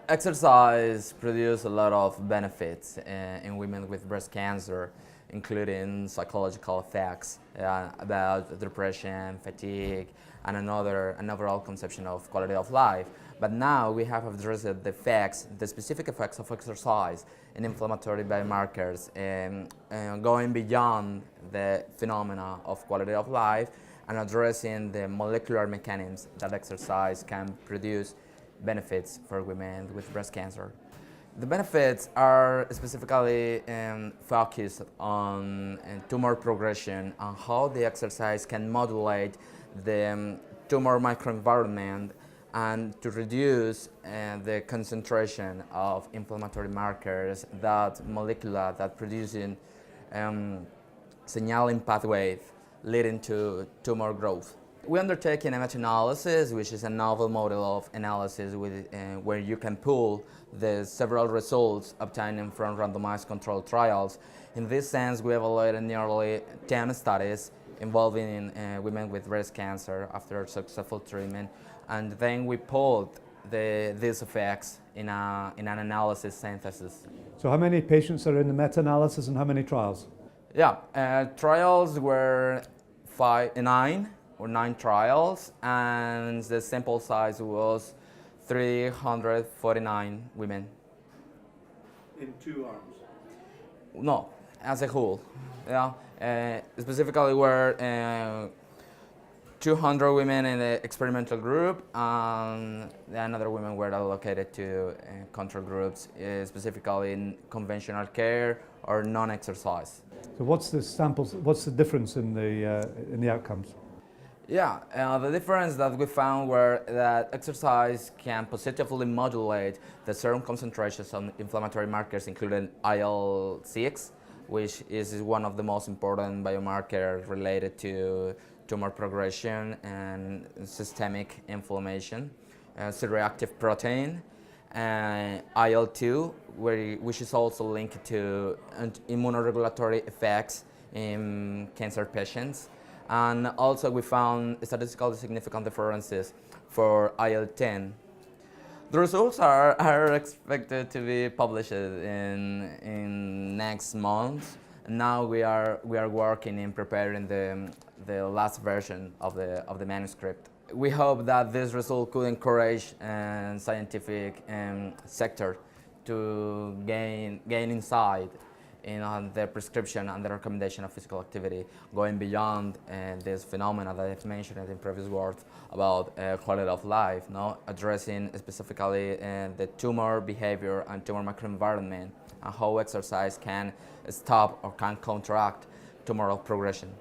Exercise produces a lot of benefits in women with breast cancer, including psychological effects about depression, fatigue, and an overall conception of quality of life. But now we have addressed the specific effects of exercise in inflammatory biomarkers, going beyond the phenomena of quality of life and addressing the molecular mechanisms that exercise can produce benefits for women with breast cancer. The benefits are specifically focused on tumor progression and how the exercise can modulate the tumor microenvironment and to reduce the concentration of inflammatory markers, that molecule that producing signaling pathways leading to tumor growth. We undertake an meta-analysis, which is a novel model of analysis where you can pool the several results obtained from randomized controlled trials. In this sense, we evaluated nearly 10 studies involving women with breast cancer after successful treatment, and then we pooled these effects in an analysis synthesis. So how many patients are in the meta-analysis and how many trials? Yeah, trials were nine trials, and the sample size was 349 women. In 2 arms? No, as a whole. Yeah, specifically were 200 women in the experimental group, and another women were allocated to control groups, specifically in conventional care or non-exercise. So what's the difference in the outcomes? Yeah, the difference that we found were that exercise can positively modulate the serum concentrations on inflammatory markers, including IL-6, which is one of the most important biomarkers related to tumor progression and systemic inflammation, C-reactive protein, and IL-2, which is also linked to immunoregulatory effects in cancer patients. And also we found statistically significant differences for IL-10. The results are expected to be published in next month. Now we are working in preparing the last version of the manuscript. We hope that this result could encourage scientific sector to gain insight in the prescription and the recommendation of physical activity, going beyond this phenomena that I've mentioned in previous words about quality of life, addressing specifically the tumor behavior and tumor microenvironment and how exercise can stop or can counteract tumoral progression.